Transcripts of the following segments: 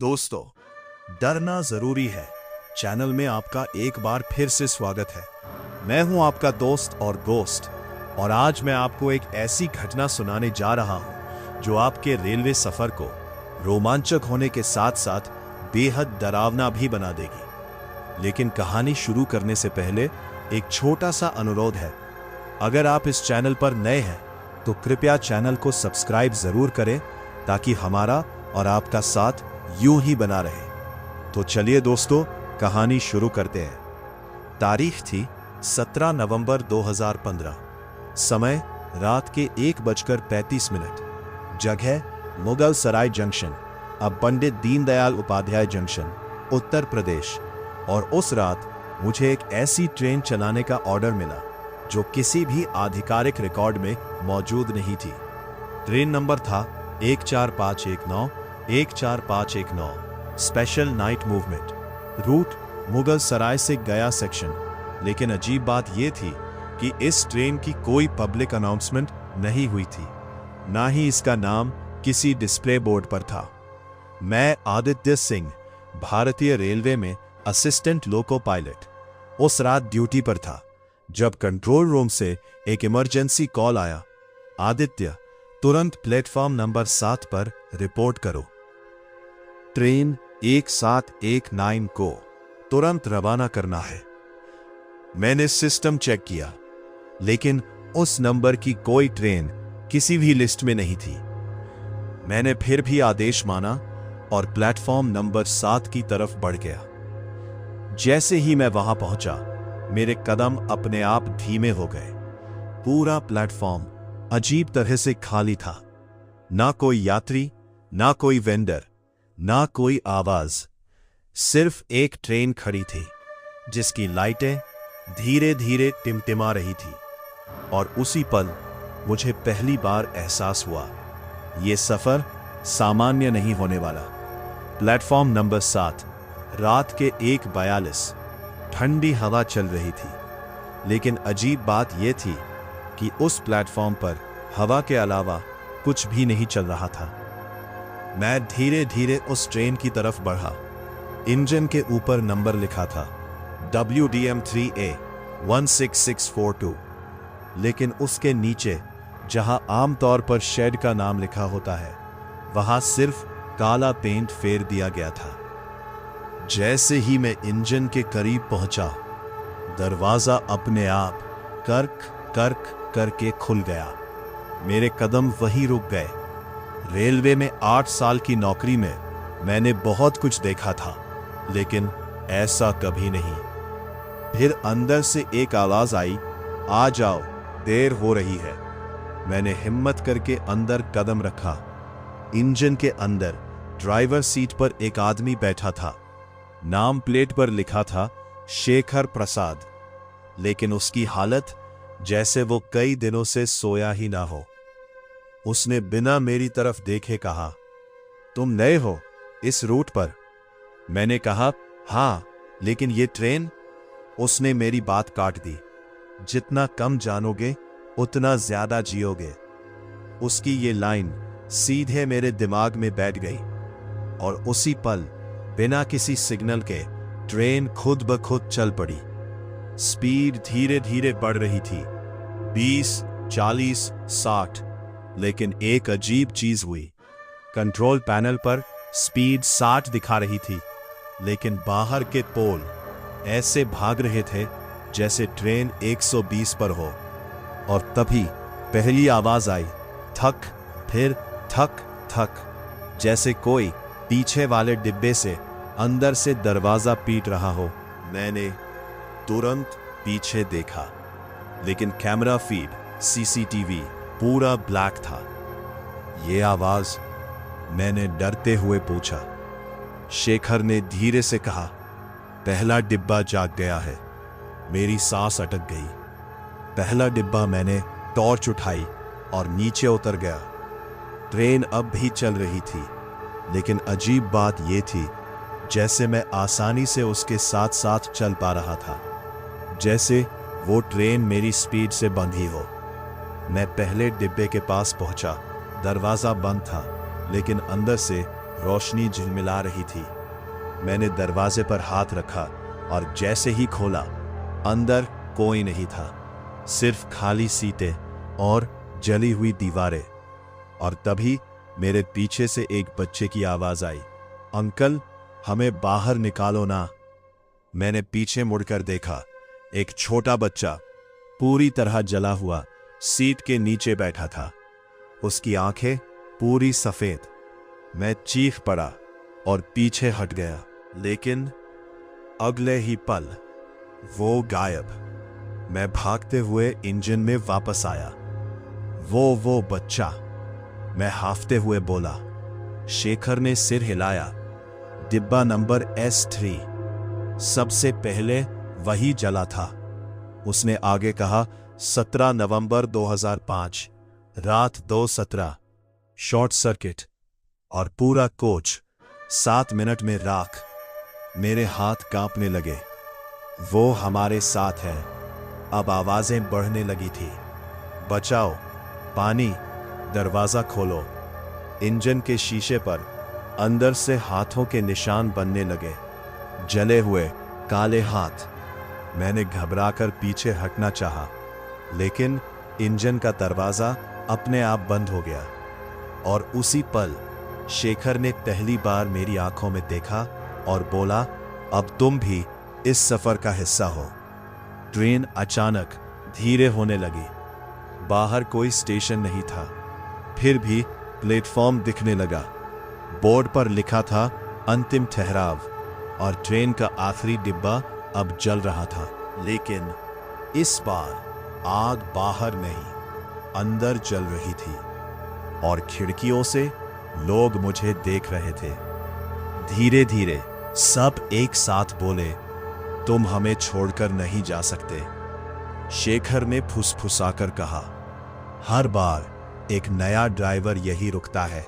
दोस्तों, डरना जरूरी है चैनल में आपका एक बार फिर से स्वागत है। मैं हूं आपका दोस्त और गोस्ट, और आज मैं आपको एक ऐसी घटना सुनाने जा रहा हूं जो आपके रेलवे सफर को रोमांचक होने के साथ साथ बेहद डरावना भी बना देगी। लेकिन कहानी शुरू करने से पहले एक छोटा सा अनुरोध है। अगर आप इस चैनल पर नए हैं तो कृपया चैनल को सब्सक्राइब जरूर करें ताकि हमारा और आपका साथ यूं ही बना रहे। तो चलिए दोस्तों, कहानी शुरू करते हैं। तारीख थी 17 नवंबर 2015। समय रात के 1:35। जगह मुगल सराय जंक्शन, अब पंडित दीनदयाल उपाध्याय जंक्शन, उत्तर प्रदेश। और उस रात मुझे एक ऐसी ट्रेन चलाने का ऑर्डर मिला जो किसी भी आधिकारिक रिकॉर्ड में मौजूद नहीं थी। ट्रेन नंबर था 14519 14519, special night movement, route Mughal Sarai से गया सेक्शन। लेकिन अजीब बात यह थी कि इस ट्रेन की कोई पब्लिक अनाउंसमेंट नहीं हुई थी, ना ही इसका नाम किसी डिस्प्ले बोर्ड पर था। मैं आदित्य सिंह, भारतीय रेलवे में असिस्टेंट लोको पायलट, उस रात ड्यूटी पर था जब कंट्रोल रूम से एक इमरजेंसी कॉल आया। आदित्य, तुरंत प्लेटफॉर्म नंबर 7 पर रिपोर्ट करो। ट्रेन 1719 को तुरंत रवाना करना है। मैंने सिस्टम चेक किया, लेकिन उस नंबर की कोई ट्रेन किसी भी लिस्ट में नहीं थी। मैंने फिर भी आदेश माना और प्लेटफॉर्म नंबर 7 की तरफ बढ़ गया। जैसे ही मैं वहां पहुंचा, मेरे कदम अपने आप धीमे हो गए। पूरा प्लेटफॉर्म अजीब तरह से खाली था। ना कोई यात्री, ना कोई वेंडर, ना कोई आवाज। सिर्फ एक ट्रेन खड़ी थी जिसकी लाइटें धीरे धीरे टिमटिमा रही थी। और उसी पल मुझे पहली बार एहसास हुआ, यह सफर सामान्य नहीं होने वाला। प्लेटफॉर्म नंबर 7, रात के 1:42। ठंडी हवा चल रही थी, लेकिन अजीब बात यह थी कि उस प्लेटफॉर्म पर हवा के अलावा कुछ भी नहीं चल रहा था। मैं धीरे धीरे उस ट्रेन की तरफ बढ़ा। इंजन के ऊपर नंबर लिखा था WDM3A 16642, लेकिन उसके नीचे जहां आमतौर पर शेड का नाम लिखा होता है, वहां सिर्फ काला पेंट फेर दिया गया था। जैसे ही मैं इंजन के करीब पहुंचा, दरवाजा अपने आप कर्क कर्क करके खुल गया। मेरे कदम वहीं रुक गए। रेलवे में 8 साल की नौकरी में मैंने बहुत कुछ देखा था, लेकिन ऐसा कभी नहीं। फिर अंदर से एक आवाज आई, आ जाओ, देर हो रही है। मैंने हिम्मत करके अंदर कदम रखा। इंजन के अंदर ड्राइवर सीट पर एक आदमी बैठा था। नाम प्लेट पर लिखा था शेखर प्रसाद, लेकिन उसकी हालत जैसे वो कई दिनों से सोया ही ना हो। उसने बिना मेरी तरफ देखे कहा, तुम नए हो इस रूट पर? मैंने कहा, हां, लेकिन ये ट्रेन। उसने मेरी बात काट दी। जितना कम जानोगे उतना ज्यादा जियोगे। उसकी ये लाइन सीधे मेरे दिमाग में बैठ गई, और उसी पल बिना किसी सिग्नल के ट्रेन खुद ब खुद चल पड़ी। स्पीड धीरे धीरे बढ़ रही थी, 20, 40, 60। लेकिन एक अजीब चीज हुई। कंट्रोल पैनल पर स्पीड 60 दिखा रही थी, लेकिन बाहर के पोल ऐसे भाग रहे थे जैसे ट्रेन 120 पर हो। और तभी पहली आवाज आई, थक, फिर थक थक, जैसे कोई पीछे वाले डिब्बे से अंदर से दरवाजा पीट रहा हो। मैंने तुरंत पीछे देखा, लेकिन कैमरा फीड, CCTV पूरा ब्लैक था। ये आवाज? मैंने डरते हुए पूछा। शेखर ने धीरे से कहा, पहला डिब्बा जाग गया है। मेरी सांस अटक गई। पहला डिब्बा। मैंने टॉर्च उठाई और नीचे उतर गया। ट्रेन अब भी चल रही थी, लेकिन अजीब बात यह थी, जैसे मैं आसानी से उसके साथ साथ चल पा रहा था, जैसे वो ट्रेन मेरी स्पीड से बंधी हो। मैं पहले डिब्बे के पास पहुंचा। दरवाजा बंद था, लेकिन अंदर से रोशनी झिलमिला रही थी। मैंने दरवाजे पर हाथ रखा और जैसे ही खोला, अंदर कोई नहीं था, सिर्फ खाली सीटें और जली हुई दीवारें। और तभी मेरे पीछे से एक बच्चे की आवाज आई, अंकल, हमें बाहर निकालो ना। मैंने पीछे मुड़कर देखा। एक छोटा बच्चा पूरी तरह जला हुआ सीट के नीचे बैठा था, उसकी आंखें पूरी सफेद। मैं चीख पड़ा और पीछे हट गया, लेकिन अगले ही पल वो गायब। मैं भागते हुए इंजन में वापस आया। वो बच्चा, मैं हाफते हुए बोला। शेखर ने सिर हिलाया। डिब्बा नंबर S3 सबसे पहले वही जला था। उसने आगे कहा, 17 नवंबर 2005 रात 2:17, शॉर्ट सर्किट और पूरा कोच 7 मिनट में राख। मेरे हाथ कांपने लगे। वो हमारे साथ है। अब आवाजें बढ़ने लगी थी। बचाओ, पानी, दरवाजा खोलो। इंजन के शीशे पर अंदर से हाथों के निशान बनने लगे, जले हुए काले हाथ। मैंने घबराकर पीछे हटना चाहा, लेकिन इंजन का दरवाजा अपने आप बंद हो गया। और उसी पल शेखर ने पहली बार मेरी आंखों में देखा और बोला, अब तुम भी इस सफर का हिस्सा हो। ट्रेन अचानक धीरे होने लगी। बाहर कोई स्टेशन नहीं था, फिर भी प्लेटफॉर्म दिखने लगा। बोर्ड पर लिखा था, अंतिम ठहराव, और ट्रेन का आखिरी डिब्बा अब जल रहा था। लेकिन इस बार आग बाहर नहीं, अंदर जल रही थी, और खिड़कियों से लोग मुझे देख रहे थे। धीरे धीरे सब एक साथ बोले, तुम हमें छोड़कर नहीं जा सकते। शेखर ने फुसफुसाकर कहा, हर बार एक नया ड्राइवर यही रुकता है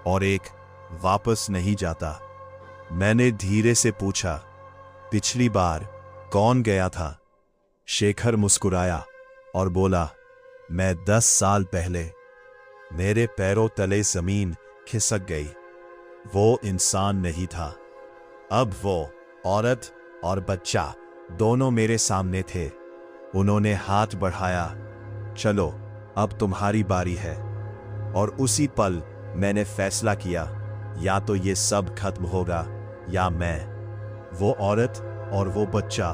और एक वापस नहीं जाता। मैंने धीरे से पूछा, पिछली बार कौन गया था? शेखर मुस्कुराया और बोला, मैं 10 साल पहले। मेरे पैरों तले जमीन खिसक गई। वो इंसान नहीं था। अब वो औरत और बच्चा दोनों मेरे सामने थे। उन्होंने हाथ बढ़ाया, चलो अब तुम्हारी बारी है। और उसी पल मैंने फैसला किया, या तो ये सब खत्म होगा या मैं। वो औरत और वो बच्चा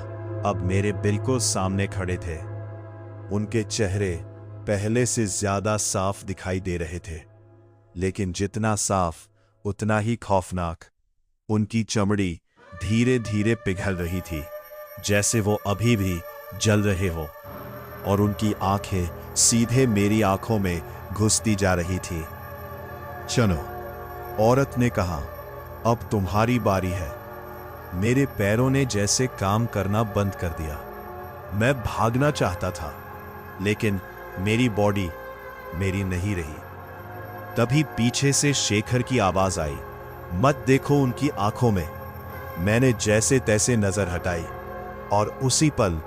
अब मेरे बिल्कुल सामने खड़े थे। उनके चेहरे पहले से ज्यादा साफ दिखाई दे रहे थे, लेकिन जितना साफ उतना ही खौफनाक। उनकी चमड़ी धीरे धीरे पिघल रही थी, जैसे वो अभी भी जल रहे हो, और उनकी आंखें सीधे मेरी आंखों में घुसती जा रही थी। चलो, औरत ने कहा, अब तुम्हारी बारी है। मेरे पैरों ने जैसे काम करना बंद कर दिया। मैं भागना चाहता था, लेकिन मेरी बॉडी मेरी नहीं रही। तभी पीछे से शेखर की आवाज आई, मत देखो उनकी आंखों में। मैंने जैसे तैसे नजर हटाई, और उसी पल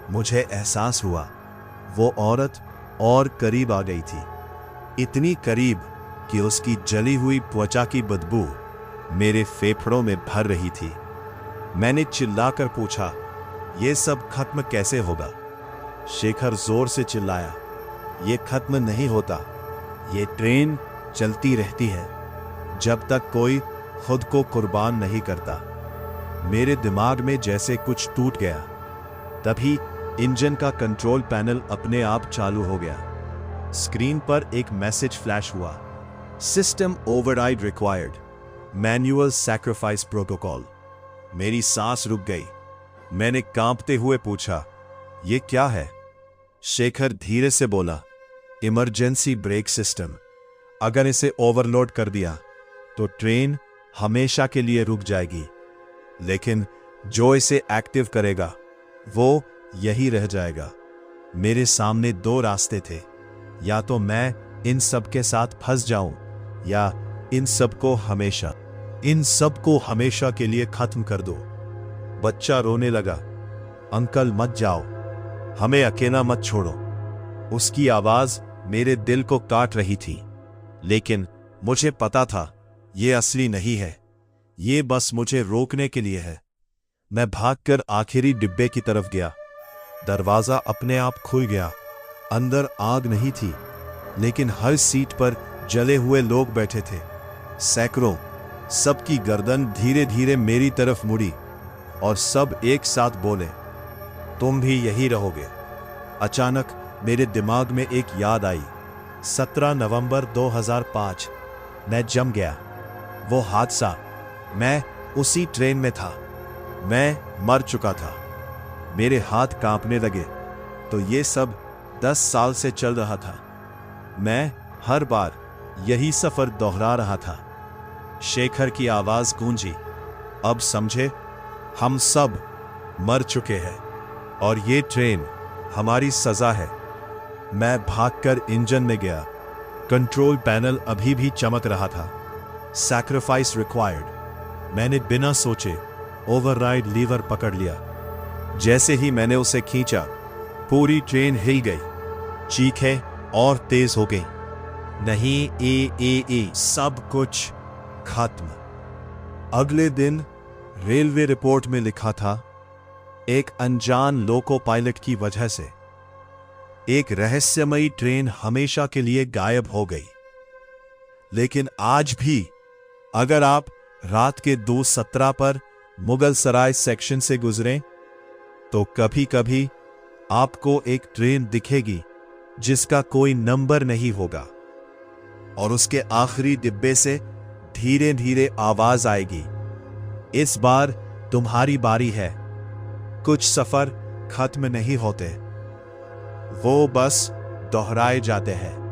मुझे एहसास हुआ, वो औरत और करीब आ गई थी। इतनी करीब कि उसकी जली हुई त्वचा की बदबू मेरे फेफड़ों में भर रही थी। मैंने चिल्लाकर पूछा, ये सब खत्म कैसे होगा? शेखर जोर से चिल्लाया, ये खत्म नहीं होता। ये ट्रेन चलती रहती है जब तक कोई खुद को कुर्बान नहीं करता। मेरे दिमाग में जैसे कुछ टूट गया। तभी इंजन का कंट्रोल पैनल अपने आप चालू हो गया। स्क्रीन पर एक मैसेज फ्लैश हुआ, system override required, manual sacrifice protocol. मेरी सांस रुक गई। मैंने कांपते हुए पूछा, ये क्या है? शेखर धीरे से बोला, इमरजेंसी ब्रेक सिस्टम। अगर इसे ओवरलोड कर दिया तो ट्रेन हमेशा के लिए रुक जाएगी, लेकिन जो इसे एक्टिव करेगा वो यही रह जाएगा। मेरे सामने 2 रास्ते थे, या तो मैं इन सब के साथ फंस जाऊं, या इन सबको हमेशा के लिए खत्म कर दो। बच्चा रोने लगा, अंकल मत जाओ, हमें अकेला मत छोड़ो। उसकी आवाज मेरे दिल को काट रही थी, लेकिन मुझे पता था ये असली नहीं है, ये बस मुझे रोकने के लिए है। मैं भागकर आखिरी डिब्बे की तरफ गया। दरवाजा अपने आप खुल गया। अंदर आग नहीं थी, लेकिन हर सीट पर जले हुए लोग बैठे थे, सैकड़ों। सबकी गर्दन धीरे धीरे मेरी तरफ मुड़ी और सब एक साथ बोले, तुम भी यही रहोगे। अचानक मेरे दिमाग में एक याद आई। 17 नवंबर 2005। मैं जम गया। वो हादसा, मैं उसी ट्रेन में था। मैं मर चुका था। मेरे हाथ कांपने लगे। तो ये सब 10 साल से चल रहा था। मैं हर बार यही सफर दोहरा रहा था। शेखर की आवाज गूंजी, अब समझे, हम सब मर चुके हैं और ये ट्रेन हमारी सजा है। मैं भागकर इंजन में गया। कंट्रोल पैनल अभी भी चमक रहा था। Sacrifice required. मैंने बिना सोचे ओवरराइड लीवर पकड़ लिया। जैसे ही मैंने उसे खींचा, पूरी ट्रेन हिल गई। चीखें और तेज हो गई। नहीं, ए सब कुछ खत्म। अगले दिन रेलवे रिपोर्ट में लिखा था, एक अनजान लोको पायलट की वजह से एक रहस्यमयी ट्रेन हमेशा के लिए गायब हो गई। लेकिन आज भी अगर आप रात के 2:17 पर मुगल सराय सेक्शन से गुजरें, तो कभी कभी आपको एक ट्रेन दिखेगी जिसका कोई नंबर नहीं होगा और उसके आखिरी डिब्बे से धीरे धीरे आवाज आएगी, इस बार तुम्हारी बारी है। कुछ सफर खत्म नहीं होते, वो बस दोहराए जाते हैं।